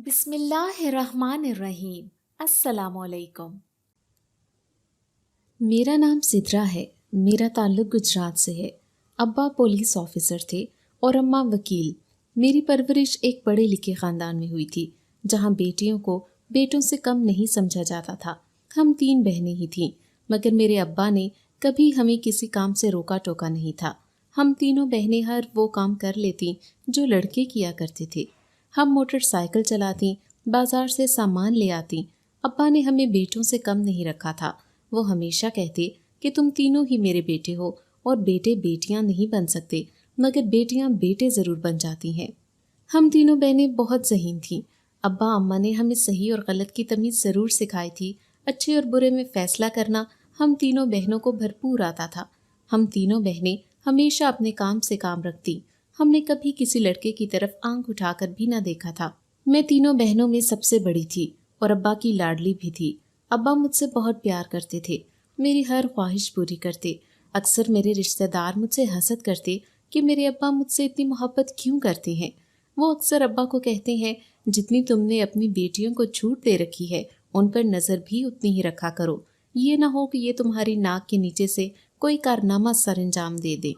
بسم اللہ الرحمن الرحیم۔ السلام علیکم۔ میرا نام سدرا ہے۔ میرا تعلق گجرات سے ہے۔ ابا پولیس آفیسر تھے اور اماں وکیل۔ میری پرورش ایک پڑھے لکھے خاندان میں ہوئی تھی، جہاں بیٹیوں کو بیٹوں سے کم نہیں سمجھا جاتا تھا۔ ہم 3 بہنیں ہی تھیں، مگر میرے ابا نے کبھی ہمیں کسی کام سے روکا ٹوکا نہیں تھا۔ ہم تینوں بہنیں ہر وہ کام کر لیتیں جو لڑکے کیا کرتے تھے۔ ہم موٹر سائیکل چلاتیں، بازار سے سامان لے آتیں۔ ابا نے ہمیں بیٹوں سے کم نہیں رکھا تھا۔ وہ ہمیشہ کہتے کہ تم تینوں ہی میرے بیٹے ہو، اور بیٹے بیٹیاں نہیں بن سکتے، مگر بیٹیاں بیٹے ضرور بن جاتی ہیں۔ ہم تینوں بہنیں بہت ذہین تھیں۔ ابا اماں نے ہمیں صحیح اور غلط کی تمیز ضرور سکھائی تھی۔ اچھے اور برے میں فیصلہ کرنا ہم تینوں بہنوں کو بھرپور آتا تھا۔ ہم تینوں بہنیں ہمیشہ اپنے کام سے کام رکھتی۔ ہم نے کبھی کسی لڑکے کی طرف آنکھ اٹھا کر بھی نہ دیکھا تھا۔ میں تینوں بہنوں میں سب سے بڑی تھی اور ابا کی لاڈلی بھی تھی۔ ابا مجھ سے بہت پیار کرتے تھے، میری ہر خواہش پوری کرتے۔ اکثر میرے رشتہ دار مجھ سے حسد کرتے کہ میرے ابا مجھ سے اتنی محبت کیوں کرتے ہیں۔ وہ اکثر ابا کو کہتے ہیں، جتنی تم نے اپنی بیٹیوں کو چھوٹ دے رکھی ہے، ان پر نظر بھی اتنی ہی رکھا کرو۔ یہ نہ ہو کہ یہ تمہاری ناک کے نیچے سے کوئی کارنامہ سر انجام دے دے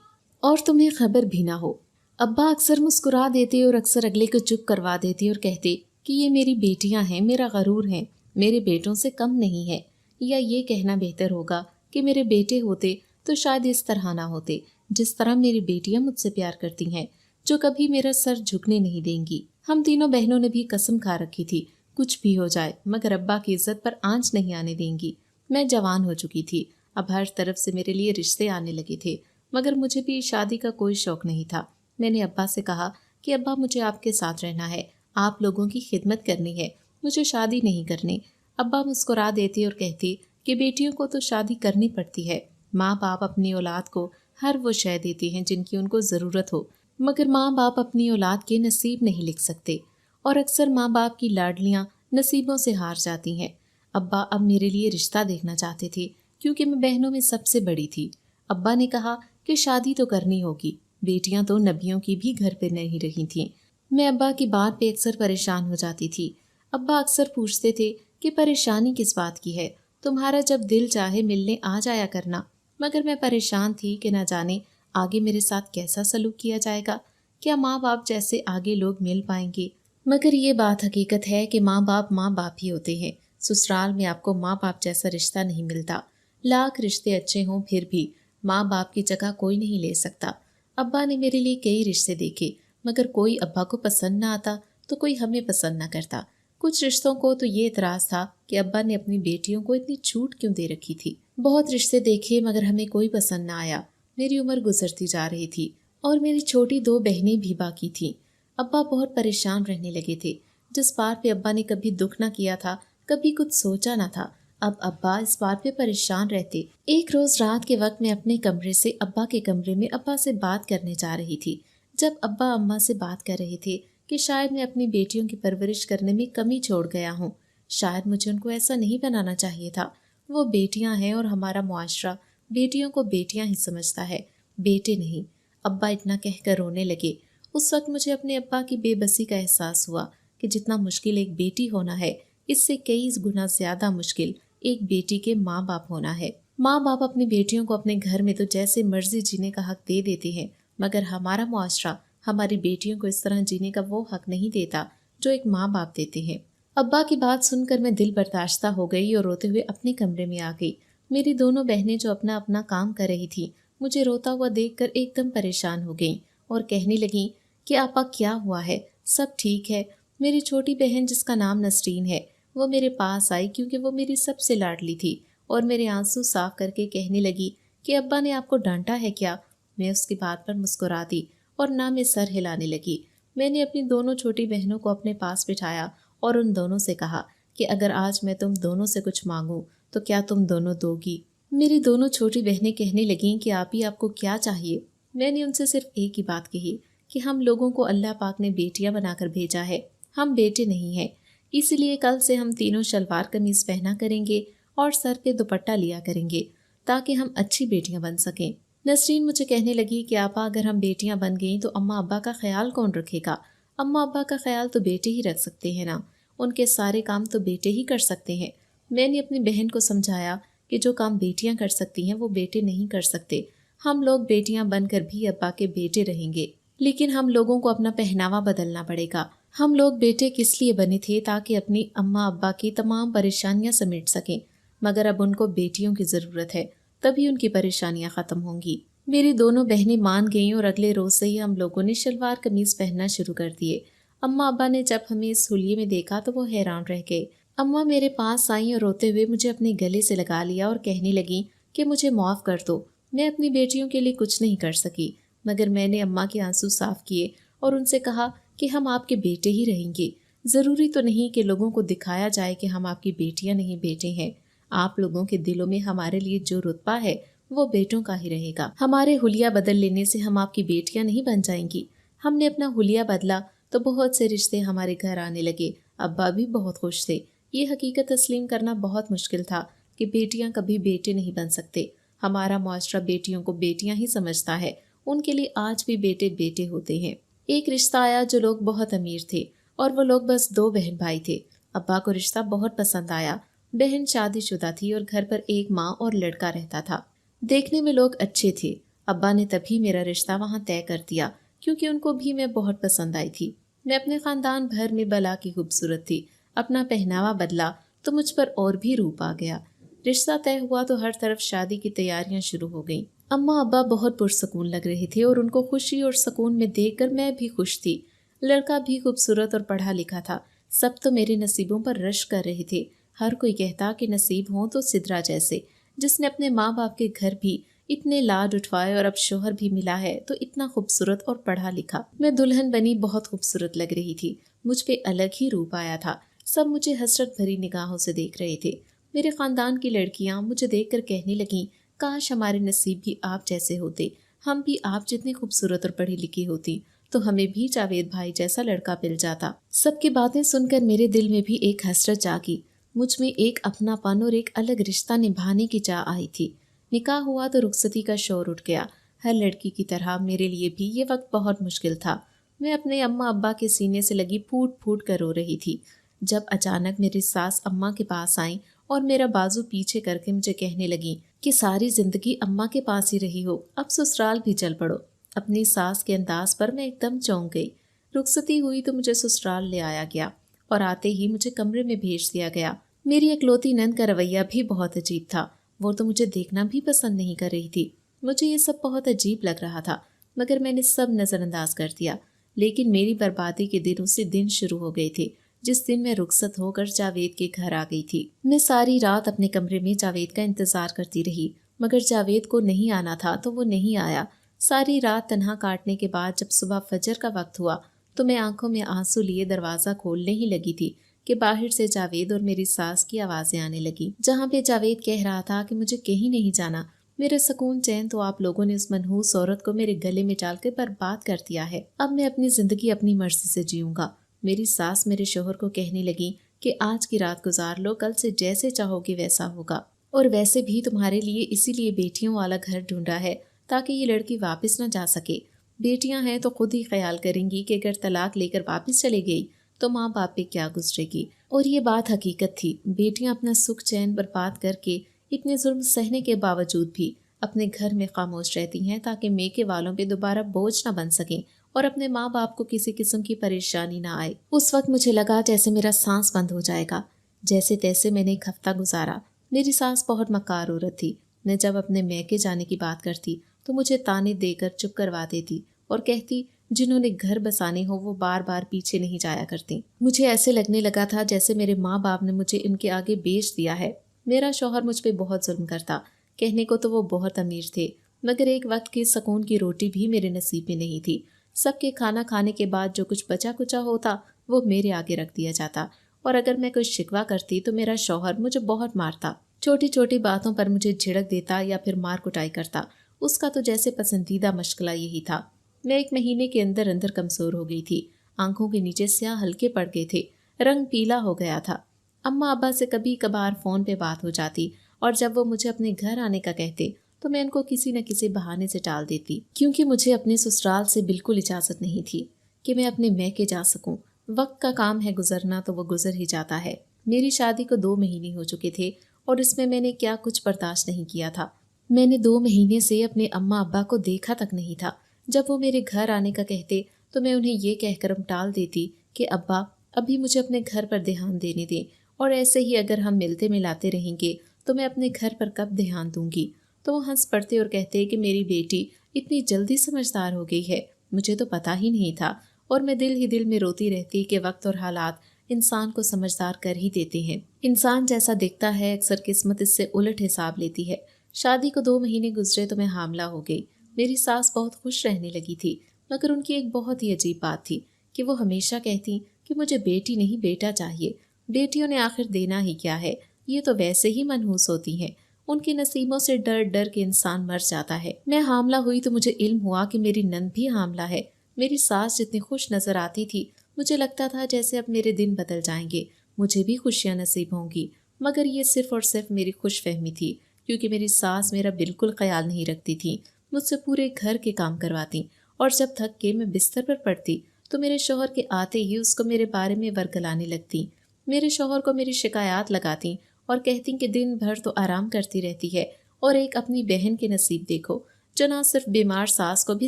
اور تمہیں خبر بھی نہ ہو۔ ابا اکثر مسکرا دیتے اور اکثر اگلے کو چپ کروا دیتے اور کہتے کہ یہ میری بیٹیاں ہیں، میرا غرور ہیں، میرے بیٹوں سے کم نہیں ہے۔ یا یہ کہنا بہتر ہوگا کہ میرے بیٹے ہوتے تو شاید اس طرح نہ ہوتے جس طرح میری بیٹیاں مجھ سے پیار کرتی ہیں، جو کبھی میرا سر جھکنے نہیں دیں گی۔ ہم تینوں بہنوں نے بھی قسم کھا رکھی تھی، کچھ بھی ہو جائے مگر ابا کی عزت پر آنچ نہیں آنے دیں گی۔ میں جوان ہو چکی تھی، اب ہر طرف سے میرے لیے رشتے آنے لگے تھے، مگر مجھے بھی شادی کا کوئی شوق نہیں تھا۔ میں نے ابا سے کہا کہ ابا مجھے آپ کے ساتھ رہنا ہے، آپ لوگوں کی خدمت کرنی ہے، مجھے شادی نہیں کرنی۔ ابا مسکرا دیتے اور کہتے کہ بیٹیوں کو تو شادی کرنی پڑتی ہے۔ ماں باپ اپنی اولاد کو ہر وہ شے دیتے ہیں جن کی ان کو ضرورت ہو، مگر ماں باپ اپنی اولاد کے نصیب نہیں لکھ سکتے، اور اکثر ماں باپ کی لاڈلیاں نصیبوں سے ہار جاتی ہیں۔ ابا اب میرے لیے رشتہ دیکھنا چاہتے تھے، کیونکہ میں بہنوں میں سب سے بڑی تھی۔ ابا نے کہا کہ شادی تو کرنی ہوگی، بیٹیاں تو نبیوں کی بھی گھر پہ نہیں رہی تھیں۔ میں ابا کی بات پہ اکثر پریشان ہو جاتی تھی۔ ابا اکثر پوچھتے تھے کہ پریشانی کس بات کی ہے، تمہارا جب دل چاہے ملنے آ جایا کرنا، مگر میں پریشان تھی کہ نہ جانے آگے میرے ساتھ کیسا سلوک کیا جائے گا، کیا ماں باپ جیسے آگے لوگ مل پائیں گے۔ مگر یہ بات حقیقت ہے کہ ماں باپ ہی ہوتے ہیں، سسرال میں آپ کو ماں باپ جیسا رشتہ نہیں ملتا۔ لاکھ رشتے اچھے ہوں پھر بھی ماں باپ کی جگہ کوئی نہیں لے سکتا۔ ابا نے میرے لیے کئی رشتے دیکھے، مگر کوئی ابا کو پسند نہ آتا تو کوئی ہمیں پسند نہ کرتا۔ کچھ رشتوں کو تو یہ اعتراض تھا کہ ابا نے اپنی بیٹیوں کو اتنی چھوٹ کیوں دے رکھی تھی۔ بہت رشتے دیکھے مگر ہمیں کوئی پسند نہ آیا۔ میری عمر گزرتی جا رہی تھی اور میری چھوٹی 2 بہنیں بھی باقی تھیں۔ ابا بہت پریشان رہنے لگے تھے۔ جس بات پہ ابا نے کبھی دکھ نہ کیا تھا، کبھی کچھ سوچا نہ تھا، اب ابا اس بات پہ پریشان رہتے۔ ایک روز رات کے وقت میں اپنے کمرے سے ابا کے کمرے میں ابا سے بات کرنے جا رہی تھی۔ جب ابا اماں سے بات کر رہے تھے کہ شاید میں اپنی بیٹیوں کی پرورش کرنے میں کمی چھوڑ گیا ہوں، شاید مجھے ان کو ایسا نہیں بنانا چاہیے تھا۔ وہ بیٹیاں ہیں اور ہمارا معاشرہ بیٹیوں کو بیٹیاں ہی سمجھتا ہے، بیٹے نہیں۔ ابا اتنا کہہ کر رونے لگے۔ اس وقت مجھے اپنے ابا کی بے بسی کا احساس ہوا کہ جتنا مشکل ایک بیٹی ہونا ہے، اس سے کئی گنا زیادہ مشکل ایک بیٹی کے ماں باپ ہونا ہے۔ ماں باپ اپنی بیٹیوں کو اپنے گھر میں تو جیسے مرضی جینے کا حق دے دیتے ہیں، مگر ہمارا معاشرہ ہماری بیٹیوں کو اس طرح جینے کا وہ حق نہیں دیتا جو ایک ماں باپ دیتے ہیں۔ ابا کی بات سن کر میں دل برداشتہ ہو گئی اور روتے ہوئے اپنے کمرے میں آ گئی۔ میری دونوں بہنیں جو اپنا اپنا کام کر رہی تھیں، مجھے روتا ہوا دیکھ کر ایک دم پریشان ہو گئیں اور کہنے لگیں کہ آپا کیا ہوا ہے، سب ٹھیک ہے۔ میری چھوٹی بہن جس کا نام نسرین ہے، وہ میرے پاس آئی کیونکہ وہ میری سب سے لاڈلی تھی، اور میرے آنسو صاف کر کے کہنے لگی کہ ابا نے آپ کو ڈانٹا ہے کیا؟ میں اس کی بات پر مسکرا دی اور نہ میں سر ہلانے لگی۔ میں نے اپنی دونوں چھوٹی بہنوں کو اپنے پاس بٹھایا اور ان دونوں سے کہا کہ اگر آج میں تم دونوں سے کچھ مانگوں تو کیا تم دونوں دو گی؟ میری دونوں چھوٹی بہنیں کہنے لگیں کہ آپ کو کیا چاہیے؟ میں نے ان سے صرف ایک ہی بات کہی کہ ہم لوگوں کو اللہ پاک نے بیٹیاں بنا کر بھیجا ہے، ہم بیٹے نہیں ہیں، اسی لیے کل سے ہم تینوں شلوار قمیض پہنا کریں گے اور سر پہ دوپٹہ لیا کریں گے تاکہ ہم اچھی بیٹیاں بن سکیں۔ نسرین مجھے کہنے لگی کہ آپا اگر ہم بیٹیاں بن گئیں تو اماں ابا کا خیال کون رکھے گا؟ اماں ابا کا خیال تو بیٹے ہی رکھ سکتے ہیں نا۔ ان کے سارے کام تو بیٹے ہی کر سکتے ہیں۔ میں نے اپنی بہن کو سمجھایا کہ جو کام بیٹیاں کر سکتی ہیں وہ بیٹے نہیں کر سکتے۔ ہم لوگ بیٹیاں بن کر بھی ابا کے بیٹے رہیں گے، لیکن ہم لوگوں کو اپنا پہناوا بدلنا پڑے گا۔ ہم لوگ بیٹے کس لیے بنے تھے؟ تاکہ اپنی اماں ابا کی تمام پریشانیاں سمیٹ سکیں، مگر اب ان کو بیٹیوں کی ضرورت ہے، تبھی ان کی پریشانیاں ختم ہوں گی۔ میری دونوں بہنیں مان گئیں اور اگلے روز سے ہی ہم لوگوں نے شلوار قمیض پہننا شروع کر دیے۔ اماں ابا نے جب ہمیں اس حلیے میں دیکھا تو وہ حیران رہ گئے۔ اماں میرے پاس آئیں اور روتے ہوئے مجھے اپنے گلے سے لگا لیا اور کہنے لگیں کہ مجھے معاف کر دو، میں اپنی بیٹیوں کے لیے کچھ نہیں کر سکی۔ مگر میں نے اماں کے آنسو صاف کیے اور ان سے کہا کہ ہم آپ کے بیٹے ہی رہیں گے۔ ضروری تو نہیں کہ لوگوں کو دکھایا جائے کہ ہم آپ کی بیٹیاں نہیں بیٹے ہیں۔ آپ لوگوں کے دلوں میں ہمارے لیے جو رتبہ ہے وہ بیٹوں کا ہی رہے گا۔ ہمارے حلیہ بدل لینے سے ہم آپ کی بیٹیاں نہیں بن جائیں گی۔ ہم نے اپنا حلیہ بدلا تو بہت سے رشتے ہمارے گھر آنے لگے۔ ابا بھی بہت خوش تھے۔ یہ حقیقت تسلیم کرنا بہت مشکل تھا کہ بیٹیاں کبھی بیٹے نہیں بن سکتے۔ ہمارا معاشرہ بیٹیوں کو بیٹیاں ہی سمجھتا ہے، ان کے لیے آج بھی بیٹے بیٹے ہوتے ہیں۔ ایک رشتہ آیا جو لوگ بہت امیر تھے اور وہ لوگ بس 2 بہن بھائی تھے۔ ابا کو رشتہ بہت پسند آیا۔ بہن شادی شدہ تھی اور گھر پر ایک ماں اور لڑکا رہتا تھا۔ دیکھنے میں لوگ اچھے تھے۔ ابا نے تبھی میرا رشتہ وہاں طے کر دیا کیونکہ ان کو بھی میں بہت پسند آئی تھی۔ میں اپنے خاندان بھر میں بلا کی خوبصورت تھی۔ اپنا پہناوا بدلا تو مجھ پر اور بھی روپ آ گیا۔ رشتہ طے ہوا تو ہر طرف شادی کی تیاریاں شروع ہو گئیں۔ اماں ابا بہت پرسکون لگ رہے تھے اور ان کو خوشی اور سکون میں دیکھ کر میں بھی خوش تھی۔ لڑکا بھی خوبصورت اور پڑھا لکھا تھا۔ سب تو میرے نصیبوں پر رش کر رہے تھے۔ ہر کوئی کہتا کہ نصیب ہوں تو سدرا جیسے، جس نے اپنے ماں باپ کے گھر بھی اتنے لاڈ اٹھوائے اور اب شوہر بھی ملا ہے تو اتنا خوبصورت اور پڑھا لکھا۔ میں دلہن بنی بہت خوبصورت لگ رہی تھی۔ مجھ پہ الگ ہی روپ آیا تھا۔ سب مجھے حسرت بھری نگاہوں سے دیکھ رہے تھے۔ میرے خاندان کی لڑکیاں مجھے دیکھ کر کہنے لگیں کاش ہمارے نصیب بھی آپ جیسے ہوتے، ہم بھی آپ جتنے خوبصورت اور پڑھی لکھی ہوتی تو ہمیں بھی جاوید بھائی جیسا لڑکا مل جاتا۔ سب کی باتیں سن کر میرے دل میں بھی ایک حسرت جاگی۔ مجھ میں ایک اپنا پن اور ایک الگ رشتہ نبھانے کی چاہ آئی تھی۔ نکاح ہوا تو رخصتی کا شور اٹھ گیا۔ ہر لڑکی کی طرح میرے لیے بھی یہ وقت بہت مشکل تھا۔ میں اپنے اماں ابا کے سینے سے لگی پھوٹ پھوٹ کر رو رہی تھی جب اچانک میری ساس اماں کے پاس آئیں اور میرا بازو پیچھے کر کے مجھے کہنے لگیں کہ ساری زندگی اماں کے پاس ہی رہی ہو، اب سسرال بھی چل پڑو۔ اپنی ساس کے انداز پر میں ایک دم چونک گئی۔ رخصتی ہوئی تو مجھے سسرال لے آیا گیا اور آتے ہی مجھے کمرے میں بھیج دیا گیا۔ میری اکلوتی نند کا رویہ بھی بہت عجیب تھا۔ وہ تو مجھے دیکھنا بھی پسند نہیں کر رہی تھی۔ مجھے یہ سب بہت عجیب لگ رہا تھا مگر میں نے سب نظر انداز کر دیا۔ لیکن میری بربادی کے دن اسی دن شروع ہو گئے تھے جس دن میں رخصت ہو کر جاوید کے گھر آ گئی تھی۔ میں ساری رات اپنے کمرے میں جاوید کا انتظار کرتی رہی مگر جاوید کو نہیں آنا تھا تو وہ نہیں آیا۔ ساری رات تنہا کاٹنے کے بعد جب صبح فجر کا وقت ہوا تو میں آنکھوں میں آنسو لیے دروازہ کھولنے ہی لگی تھی کہ باہر سے جاوید اور میری ساس کی آوازیں آنے لگی، جہاں پہ جاوید کہہ رہا تھا کہ مجھے کہیں نہیں جانا، میرا سکون چین تو آپ لوگوں نے اس منحوس عورت کو میرے گلے میں ڈال کے برباد کر دیا ہے۔ اب میں اپنی زندگی اپنی مرضی سے جیوں گا۔ میری ساس میرے شوہر کو کہنے لگی کہ آج کی رات گزار لو، کل سے جیسے چاہو گے ویسا ہوگا، اور ویسے بھی تمہارے لیے اسی لیے بیٹیوں والا گھر ڈھونڈا ہے تاکہ یہ لڑکی واپس نہ جا سکے۔ بیٹیاں ہیں تو خود ہی خیال کریں گی کہ اگر طلاق لے کر واپس چلے گئی تو ماں باپ پہ کیا گزرے گی۔ اور یہ بات حقیقت تھی۔ بیٹیاں اپنا سکھ چین برباد کر کے اتنے ظلم سہنے کے باوجود بھی اپنے گھر میں خاموش رہتی ہیں تاکہ میکے والوں پہ دوبارہ بوجھ نہ بن سکیں اور اپنے ماں باپ کو کسی قسم کی پریشانی نہ آئے۔ اس وقت مجھے لگا جیسے میرا سانس بند ہو جائے گا۔ جیسے تیسے میں نے ایک ہفتہ گزارا۔ میری ساس بہت مکار عورت تھی۔ میں جب اپنے میکے جانے کی بات کرتی تو مجھے تانے دے کر چپ کروا دیتی اور کہتی جنہوں نے گھر بسانے ہو وہ بار بار پیچھے نہیں جایا کرتے۔ مجھے ایسے لگنے لگا تھا جیسے میرے ماں باپ نے مجھے ان کے آگے بیچ دیا ہے۔ میرا شوہر مجھ پہ بہت ظلم کرتا۔ کہنے کو تو وہ بہت امیر تھے مگر ایک وقت کی سکون کی روٹی بھی میرے نصیب میں نہیں تھی۔ سب کے کھانا کھانے کے بعد جو کچھ بچا کچا ہوتا وہ میرے آگے رکھ دیا جاتا، اور اگر میں کوئی شکوہ کرتی تو میرا شوہر مجھے بہت مارتا۔ چھوٹی چھوٹی باتوں پر مجھے جھڑک دیتا یا پھر مار کٹائی کرتا۔ اس کا تو جیسے پسندیدہ مشغلہ یہی تھا۔ میں ایک مہینے کے اندر اندر کمزور ہو گئی تھی۔ آنکھوں کے نیچے سیاہ ہلکے پڑ گئے تھے، رنگ پیلا ہو گیا تھا۔ اماں ابا سے کبھی کبھار فون پہ بات ہو جاتی اور جب وہ مجھے اپنے گھر آنے کا کہتے تو میں ان کو کسی نہ کسی بہانے سے ٹال دیتی، کیونکہ مجھے اپنے سسرال سے بالکل اجازت نہیں تھی کہ میں اپنے میکے جا سکوں۔ وقت کا کام ہے گزرنا تو وہ گزر ہی جاتا ہے۔ میری شادی کو 2 مہینے ہو چکے تھے اور اس میں نے کیا کچھ برداشت نہیں کیا تھا۔ میں نے 2 مہینے سے اپنے اماں ابا کو دیکھا تک نہیں تھا۔ جب وہ میرے گھر آنے کا کہتے تو میں انہیں یہ کہہ کر ٹال دیتی کہ ابا ابھی مجھے اپنے گھر پر دھیان دینے دیں، اور ایسے ہی اگر ہم ملتے ملاتے رہیں گے تو میں اپنے گھر پر کب دھیان دوں گی۔ تو وہ ہنس پڑتے اور کہتے کہ میری بیٹی اتنی جلدی سمجھدار ہو گئی ہے، مجھے تو پتہ ہی نہیں تھا۔ اور میں دل ہی دل میں روتی رہتی کہ وقت اور حالات انسان کو سمجھدار کر ہی دیتے ہیں۔ انسان جیسا دکھتا ہے اکثر قسمت اس سے الٹ حساب لیتی ہے۔ شادی کو 2 مہینے گزرے تو میں حاملہ ہو گئی۔ میری ساس بہت خوش رہنے لگی تھی، مگر ان کی ایک بہت ہی عجیب بات تھی کہ وہ ہمیشہ کہتی کہ مجھے بیٹی نہیں بیٹا چاہیے۔ بیٹیوں نے آخر دینا ہی کیا ہے، یہ تو ویسے ہی منحوس ہوتی ہیں۔ ان کے نصیبوں سے ڈر ڈر کے انسان مر جاتا ہے۔ میں حاملہ ہوئی تو مجھے علم ہوا کہ میری نند بھی حاملہ ہے۔ میری ساس جتنی خوش نظر آتی تھی، مجھے لگتا تھا جیسے اب میرے دن بدل جائیں گے، مجھے بھی خوشیاں نصیب ہوں گی۔ مگر یہ صرف اور صرف میری خوش فہمی تھی، کیونکہ میری ساس میرا بالکل خیال نہیں رکھتی تھی۔ مجھ سے پورے گھر کے کام کرواتی، اور جب تھک کے میں بستر پر پڑتی تو میرے شوہر کے آتے ہی اس کو میرے بارے میں ورگلانے لگتی۔ میرے شوہر کو میری شکایات لگاتی اور کہتی کہ دن بھر تو آرام کرتی رہتی ہے، اور ایک اپنی بہن کے نصیب دیکھو جو نہ صرف بیمار ساس کو بھی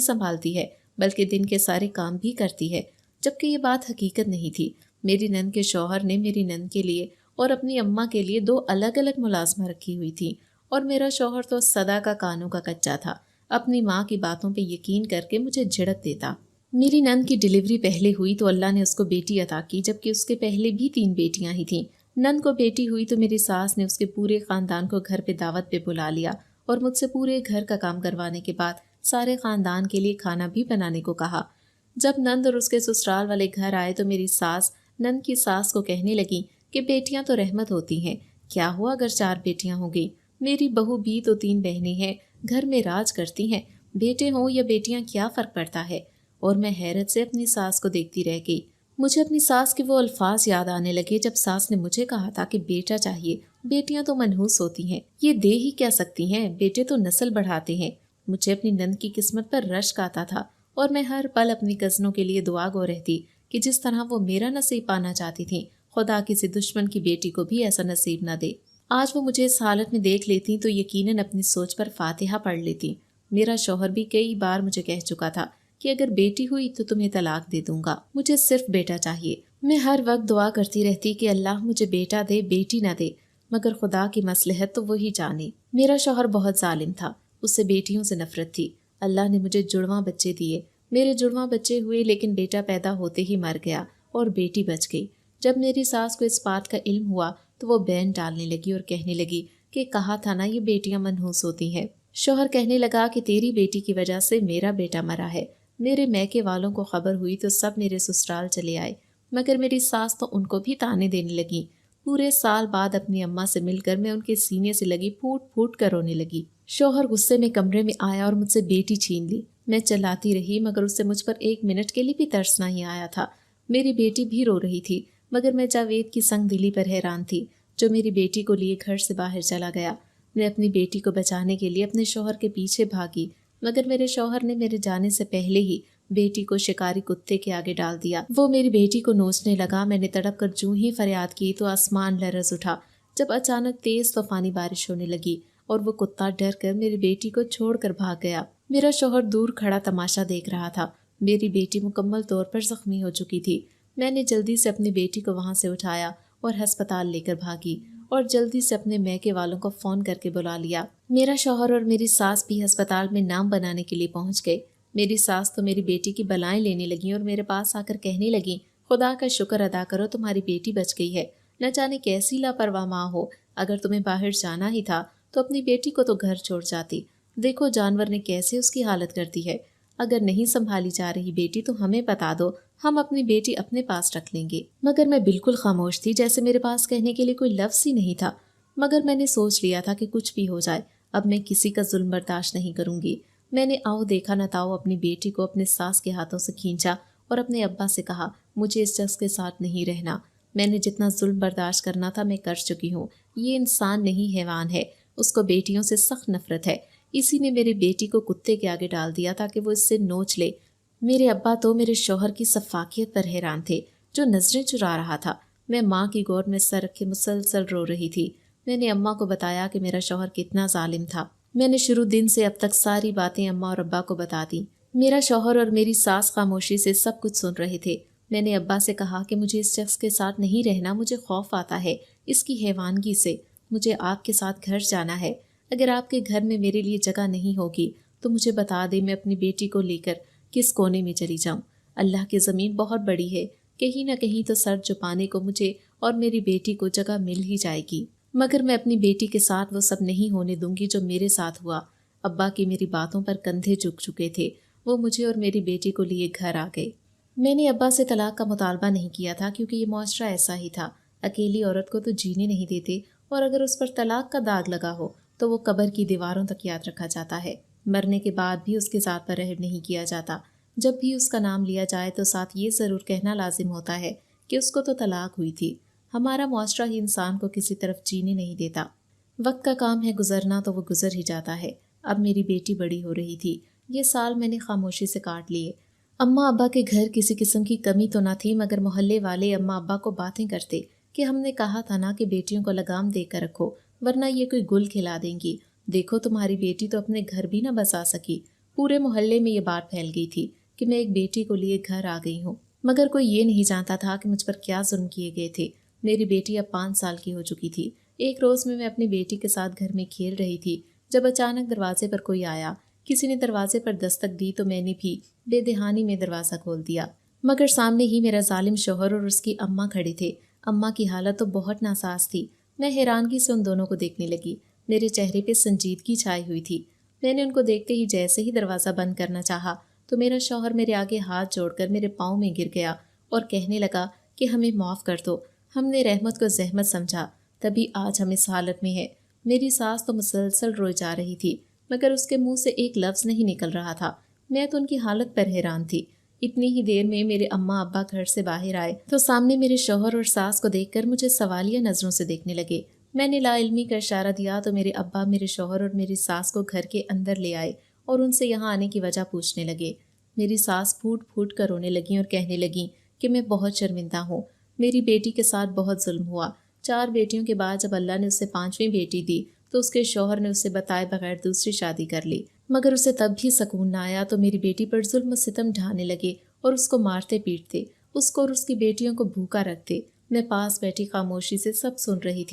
سنبھالتی ہے بلکہ دن کے سارے کام بھی کرتی ہے، جبکہ یہ بات حقیقت نہیں تھی۔ میری نند کے شوہر نے میری نند کے لیے اور اپنی اماں کے لیے 2 الگ الگ ملازمہ رکھی ہوئی تھی، اور میرا شوہر تو سدا کا کانوں کا کچا تھا، اپنی ماں کی باتوں پہ یقین کر کے مجھے جھڑک دیتا۔ میری نند کی ڈیلیوری پہلے ہوئی تو اللہ نے اس کو بیٹی عطا کی، جبکہ اس کے پہلے بھی 3 بیٹیاں ہی تھیں۔ نند کو بیٹی ہوئی تو میری ساس نے اس کے پورے خاندان کو گھر پہ دعوت پہ بلا لیا، اور مجھ سے پورے گھر کا کام کروانے کے بعد سارے خاندان کے لیے کھانا بھی بنانے کو کہا۔ جب نند اور اس کے سسرال والے گھر آئے تو میری ساس نند کی ساس کو کہنے لگی کہ بیٹیاں تو رحمت ہوتی ہیں، کیا ہوا اگر 4 بیٹیاں ہو گئی؟ میری بہو بھی تو 3 بہنیں ہیں، گھر میں راج کرتی ہیں، بیٹے ہوں یا بیٹیاں کیا فرق پڑتا ہے؟ اور میں حیرت سے اپنی ساس کو دیکھتی رہ گئی۔ مجھے اپنی ساس کے وہ الفاظ یاد آنے لگے جب ساس نے مجھے کہا تھا کہ بیٹا چاہیے، بیٹیاں تو منحوس ہوتی ہیں، یہ دے ہی کیا سکتی ہیں، بیٹے تو نسل بڑھاتے ہیں۔ مجھے اپنی نند کی قسمت پر رشک آتا تھا، اور میں ہر پل اپنی کزنوں کے لیے دعا گو رہتی کہ جس طرح وہ میرا نصیب پانا چاہتی تھیں، خدا کسی دشمن کی بیٹی کو بھی ایسا نصیب نہ دے۔ آج وہ مجھے اس حالت میں دیکھ لیتی تو یقیناً اپنی سوچ پر فاتحہ پڑھ لیتی۔ میرا شوہر بھی کئی بار مجھے کہہ چکا تھا کہ اگر بیٹی ہوئی تو تمہیں طلاق دے دوں گا، مجھے صرف بیٹا چاہیے۔ میں ہر وقت دعا کرتی رہتی کہ اللہ مجھے بیٹا دے، بیٹی نہ دے، مگر خدا کی مصلحت تو وہی جانے۔ میرا شوہر بہت ظالم تھا، اس سے بیٹیوں سے نفرت تھی۔ اللہ نے مجھے جڑواں بچے دیے، میرے جڑواں بچے ہوئے، لیکن بیٹا پیدا ہوتے ہی مر گیا اور بیٹی بچ گئی۔ جب میری ساس کو اس بات کا علم ہوا تو وہ بین ڈالنے لگی اور کہنے لگی کہ کہا تھا نا یہ بیٹیاں منحوس ہوتی ہیں۔ شوہر کہنے لگا کہ تیری بیٹی کی وجہ سے میرا بیٹا مرا ہے۔ میرے میکے والوں کو خبر ہوئی تو سب میرے سسرال چلے آئے، مگر میری ساس تو ان کو بھی تانے دینے لگی۔ پورے سال بعد اپنی اماں سے مل کر میں ان کے سینے سے لگی پھوٹ پھوٹ کر رونے لگی۔ شوہر غصے میں کمرے میں آیا اور مجھ سے بیٹی چھین لی۔ میں چلاتی رہی مگر اس سے مجھ پر 1 منٹ کے لیے بھی ترس نہیں آیا تھا۔ میری بیٹی بھی رو رہی تھی، مگر میں جاوید کی سنگ دلی پر حیران تھی جو میری بیٹی کو لیے گھر سے باہر چلا گیا۔ میں اپنی بیٹی کو بچانے کے لیے اپنے شوہر کے پیچھے بھاگی، مگر میرے شوہر نے میرے جانے سے پہلے ہی بیٹی کو شکاری کتے کے آگے ڈال دیا۔ وہ میری بیٹی کو نوچنے لگا۔ میں نے تڑپ کر جوں ہی فریاد کی تو آسمان لرز اٹھا، جب اچانک تیز طوفانی بارش ہونے لگی اور وہ کتا ڈر کر میری بیٹی کو چھوڑ کر بھاگ گیا۔ میرا شوہر دور کھڑا تماشا دیکھ رہا تھا۔ میری بیٹی مکمل طور پر زخمی ہو چکی تھی۔ میں نے جلدی سے اپنی بیٹی کو وہاں سے اٹھایا اور ہسپتال لے کر بھاگی، اور جلدی سے اپنے میکے والوں کو فون کر کے بلا لیا۔ میرا شوہر اور میری ساس بھی ہسپتال میں نام بنانے کے لیے پہنچ گئے۔ میری ساس تو میری بیٹی کی بلائیں لینے لگیں اور میرے پاس آ کر کہنے لگیں خدا کا شکر ادا کرو تمہاری بیٹی بچ گئی ہے، نہ جانے کیسی لاپرواہ ماں ہو، اگر تمہیں باہر جانا ہی تھا تو اپنی بیٹی کو تو گھر چھوڑ جاتی، دیکھو جانور نے کیسے اس کی حالت کر دی ہے، اگر نہیں سنبھالی جا رہی بیٹی تو ہمیں بتا دو، ہم اپنی بیٹی اپنے پاس رکھ لیں گے۔ مگر میں بالکل خاموش تھی، جیسے میرے پاس کہنے کے لیے کوئی لفظ ہی نہیں تھا۔ مگر میں نے سوچ لیا تھا کہ کچھ بھی ہو جائے اب میں کسی کا ظلم برداشت نہیں کروں گی۔ میں نے آؤ دیکھا نہ تاؤ اپنی بیٹی کو اپنے ساس کے ہاتھوں سے کھینچا اور اپنے ابا سے کہا مجھے اس شخص کے ساتھ نہیں رہنا، میں نے جتنا ظلم برداشت کرنا تھا میں کر چکی ہوں، یہ انسان نہیں حیوان ہے، اس کو بیٹیوں سے سخت نفرت ہے، اسی نے میری بیٹی کو کتے کے آگے ڈال دیا تاکہ وہ اس سے نوچ لے۔ میرے ابا تو میرے شوہر کی سفاکیت پر حیران تھے، جو نظریں چرا رہا تھا۔ میں ماں کی گود میں سر رکھے مسلسل رو رہی تھی۔ میں نے اماں کو بتایا کہ میرا شوہر کتنا ظالم تھا۔ میں نے شروع دن سے اب تک ساری باتیں اماں اور ابا کو بتا دیں۔ میرا شوہر اور میری ساس خاموشی سے سب کچھ سن رہے تھے۔ میں نے ابا سے کہا کہ مجھے اس شخص کے ساتھ نہیں رہنا، مجھے خوف آتا ہے اس کی حیوانگی سے۔ مجھے آپ کے ساتھ گھر جانا ہے۔ اگر آپ کے گھر میں میرے لیے جگہ نہیں ہوگی تو مجھے بتا دیں، میں اپنی بیٹی کو لے کر کس کونے میں چلی جاؤں۔ اللہ کی زمین بہت بڑی ہے، کہیں نہ کہیں تو سر چھپانے کو مجھے اور میری بیٹی کو جگہ مل ہی جائے گی، مگر میں اپنی بیٹی کے ساتھ وہ سب نہیں ہونے دوں گی جو میرے ساتھ ہوا۔ ابا کی میری باتوں پر کندھے جھک چکے تھے۔ وہ مجھے اور میری بیٹی کو لیے گھر آ گئے۔ میں نے ابا سے طلاق کا مطالبہ نہیں کیا تھا کیونکہ یہ معاشرہ ایسا ہی تھا، اکیلی عورت کو تو جینے نہیں دیتے، اور اگر اس پر طلاق کا داغ لگا ہو تو وہ قبر کی دیواروں تک یاد رکھا جاتا ہے۔ مرنے کے بعد بھی اس کے ذات پر رحم نہیں کیا جاتا۔ جب بھی اس کا نام لیا جائے تو ساتھ یہ ضرور کہنا لازم ہوتا ہے کہ اس کو تو طلاق ہوئی تھی۔ ہمارا معاشرہ ہی انسان کو کسی طرف جینے نہیں دیتا۔ وقت کا کام ہے گزرنا تو وہ گزر ہی جاتا ہے۔ اب میری بیٹی بڑی ہو رہی تھی۔ یہ سال میں نے خاموشی سے کاٹ لیے۔ اماں ابا کے گھر کسی قسم کی کمی تو نہ تھی، مگر محلے والے اماں ابا کو باتیں کرتے کہ ہم نے کہا تھا نا کہ بیٹیوں کو لگام دے کر رکھو ورنہ یہ کوئی گل کھلا دیں گی۔ دیکھو تمہاری بیٹی تو اپنے گھر بھی نہ بسا سکی۔ پورے محلے میں یہ بات پھیل گئی تھی کہ میں ایک بیٹی کو لیے گھر آ گئی ہوں، مگر کوئی یہ نہیں جانتا تھا کہ مجھ پر کیا ظلم کیے گئے تھے۔ میری بیٹی اب 5 سال کی ہو چکی تھی۔ ایک روز میں اپنی بیٹی کے ساتھ گھر میں کھیل رہی تھی جب اچانک دروازے پر کوئی آیا۔ کسی نے دروازے پر دستک دی تو میں نے بھی بے دہانی میں دروازہ کھول دیا، مگر سامنے ہی میرا ظالم شوہر اور اس کی اماں کھڑے تھے۔ اماں کی حالت تو بہت ناساز تھی۔ میں حیرانگی سے ان دونوں کو دیکھنے لگی۔ میرے چہرے پہ سنجیدگی چھائی ہوئی تھی۔ میں نے ان کو دیکھتے ہی جیسے ہی دروازہ بند کرنا چاہا تو میرا شوہر میرے آگے ہاتھ جوڑ کر میرے پاؤں میں گر گیا اور کہنے لگا کہ ہمیں معاف کر دو، ہم نے رحمت کو زحمت سمجھا، تبھی آج ہم اس حالت میں ہیں۔ میری ساس تو مسلسل روئی جا رہی تھی، مگر اس کے منہ سے ایک لفظ نہیں نکل رہا تھا۔ میں تو ان کی حالت پر حیران تھی۔ اتنی ہی دیر میں میرے اماں ابا گھر سے باہر آئے تو سامنے میرے شوہر اور ساس کو دیکھ کر مجھے سوالیہ نظروں سے دیکھنے لگے۔ میں نے لا علمی کا اشارہ دیا تو میرے ابا میرے شوہر اور میری ساس کو گھر کے اندر لے آئے اور ان سے یہاں آنے کی وجہ پوچھنے لگے۔ میری ساس پھوٹ پھوٹ کر رونے لگیں اور کہنے لگیں کہ میں بہت شرمندہ ہوں، میری بیٹی کے ساتھ بہت ظلم ہوا۔ 4 بیٹیوں کے بعد جب اللہ نے اسے 5ویں بیٹی دی تو اس کے شوہر نے اسے بتائے بغیر دوسری شادی کر لی، مگر اسے تب بھی سکون نہ آیا تو میری بیٹی پر ظلم و ستم ڈھانے لگے اور اس کو مارتے پیٹتے، اس کو اور اس کی بیٹیوں کو بھوکا رکھتے۔ میں پاس بیٹھی خاموشی سے سب سن رہی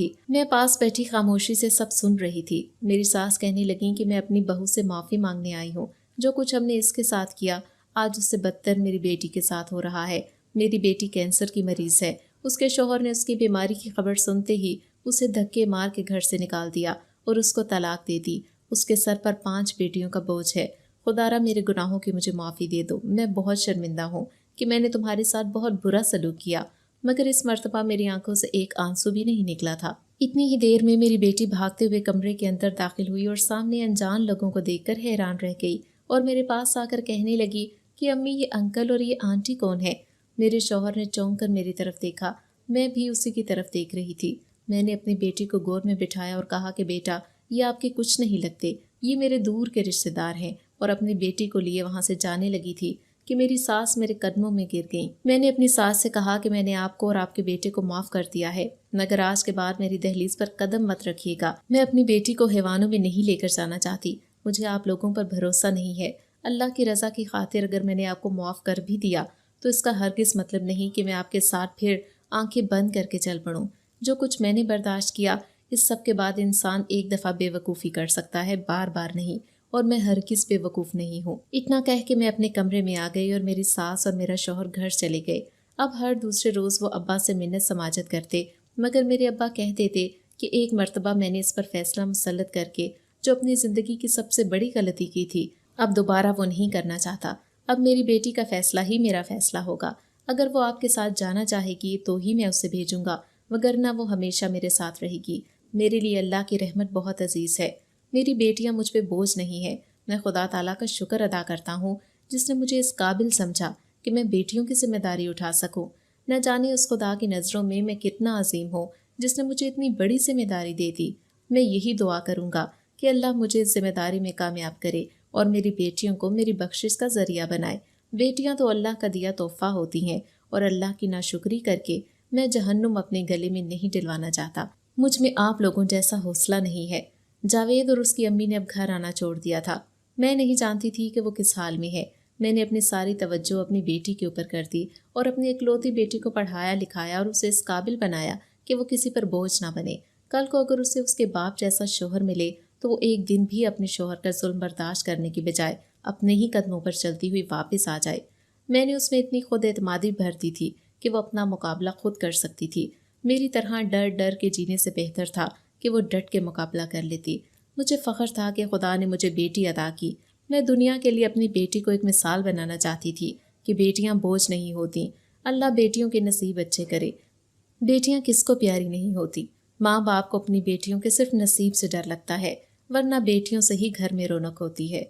تھی۔ میری ساس کہنے لگیں کہ میں اپنی بہو سے معافی مانگنے آئی ہوں۔ جو کچھ ہم نے اس کے ساتھ کیا آج اس سے بدتر میری بیٹی کے ساتھ ہو رہا ہے۔ میری بیٹی کینسر کی مریض ہے۔ اس کے شوہر نے اس کی بیماری کی خبر سنتے ہی اسے دھکے مار کے گھر سے نکال دیا اور اس کو طلاق دے دی۔ اس کے سر پر 5 بیٹیوں کا بوجھ ہے۔ خدارا میرے گناہوں کی مجھے معافی دے دو۔ میں بہت شرمندہ ہوں کہ میں نے تمہارے ساتھ بہت برا سلوک کیا، مگر اس مرتبہ میری آنکھوں سے ایک آنسو بھی نہیں نکلا تھا۔ اتنی ہی دیر میں میری بیٹی بھاگتے ہوئے کمرے کے اندر داخل ہوئی اور سامنے انجان لوگوں کو دیکھ کر حیران رہ گئی اور میرے پاس آ کر کہنے لگی کہ امی یہ انکل اور یہ آنٹی کون ہے؟ میرے شوہر نے چونک کر میری طرف دیکھا۔ میں بھی اسی کی طرف دیکھ رہی تھی۔ میں نے اپنی بیٹی کو گود میں بٹھایا اور کہا کہ بیٹا یہ آپ کے کچھ نہیں لگتے، یہ میرے دور کے رشتے دار ہیں، اور اپنی بیٹی کو لیے وہاں سے جانے لگی تھی کہ میری ساس میرے قدموں میں گر گئیں۔ میں نے اپنی ساس سے کہا کہ میں نے آپ کو اور آپ کے بیٹے کو معاف کر دیا ہے، مگر آج کے بعد میری دہلیز پر قدم مت رکھیے گا۔ میں اپنی بیٹی کو حیوانوں میں نہیں لے کر جانا چاہتی۔ مجھے آپ لوگوں پر بھروسہ نہیں ہے۔ اللہ کی رضا کی خاطر اگر میں نے آپ کو معاف کر بھی دیا تو اس کا ہرگز مطلب نہیں کہ میں آپ کے ساتھ پھر آنکھیں بند کر کے چل پڑوں۔ جو کچھ میں نے برداشت کیا اس سب کے بعد انسان ایک دفعہ بے وقوفی کر سکتا ہے، بار بار نہیں، اور میں ہرگز بے وقوف نہیں ہوں۔ اتنا کہہ کے میں اپنے کمرے میں آ گئی اور میری ساس اور میرا شوہر گھر چلے گئے۔ اب ہر دوسرے روز وہ ابا سے منت سماجت کرتے، مگر میرے ابا کہتے تھے کہ ایک مرتبہ میں نے اس پر فیصلہ مسلط کر کے جو اپنی زندگی کی سب سے بڑی غلطی کی تھی اب دوبارہ وہ نہیں کرنا چاہتا۔ اب میری بیٹی کا فیصلہ ہی میرا فیصلہ ہوگا۔ اگر وہ آپ کے ساتھ جانا چاہے گی تو ہی میں اسے بھیجوں گا، وگرنہ وہ ہمیشہ میرے ساتھ رہے گی۔ میرے لیے اللہ کی رحمت بہت عزیز ہے۔ میری بیٹیاں مجھ پہ بوجھ نہیں ہے۔ میں خدا تعالیٰ کا شکر ادا کرتا ہوں جس نے مجھے اس قابل سمجھا کہ میں بیٹیوں کی ذمہ داری اٹھا سکوں۔ نہ جانے اس خدا کی نظروں میں کتنا عظیم ہوں جس نے مجھے اتنی بڑی ذمہ داری دے دی۔ میں یہی دعا کروں گا کہ اللہ مجھے اس ذمہ داری میں کامیاب کرے اور میری بیٹیوں کو میری بخشش کا ذریعہ بنائے۔ بیٹیاں تو اللہ کا دیا تحفہ ہوتی ہیں اور اللہ کی ناشکری کر کے میں جہنم اپنے گلے میں نہیں ڈلوانا چاہتا۔ مجھ میں آپ لوگوں جیسا حوصلہ نہیں ہے۔ جاوید اور اس کی امی نے اب گھر آنا چھوڑ دیا تھا۔ میں نہیں جانتی تھی کہ وہ کس حال میں ہے۔ میں نے اپنی ساری توجہ اپنی بیٹی کے اوپر کر دی اور اپنی اکلوتی بیٹی کو پڑھایا لکھایا اور اسے اس قابل بنایا کہ وہ کسی پر بوجھ نہ بنے۔ کل کو اگر اسے اس کے باپ جیسا شوہر ملے تو وہ ایک دن بھی اپنے شوہر کا ظلم برداشت کرنے کی بجائے اپنے ہی قدموں پر چلتی ہوئی واپس آ جائے۔ میں نے اس میں اتنی خود اعتمادی بھر دی تھی کہ وہ اپنا مقابلہ خود کر سکتی تھی۔ میری طرح ڈر ڈر کے جینے سے بہتر تھا کہ وہ ڈٹ کے مقابلہ کر لیتی۔ مجھے فخر تھا کہ خدا نے مجھے بیٹی عطا کی۔ میں دنیا کے لیے اپنی بیٹی کو ایک مثال بنانا چاہتی تھی کہ بیٹیاں بوجھ نہیں ہوتیں۔ اللہ بیٹیوں کے نصیب اچھے کرے۔ بیٹیاں کس کو پیاری نہیں ہوتی؟ ماں باپ کو اپنی بیٹیوں کے صرف نصیب سے ڈر لگتا ہے، ورنہ بیٹیوں سے ہی گھر میں رونق ہوتی ہے۔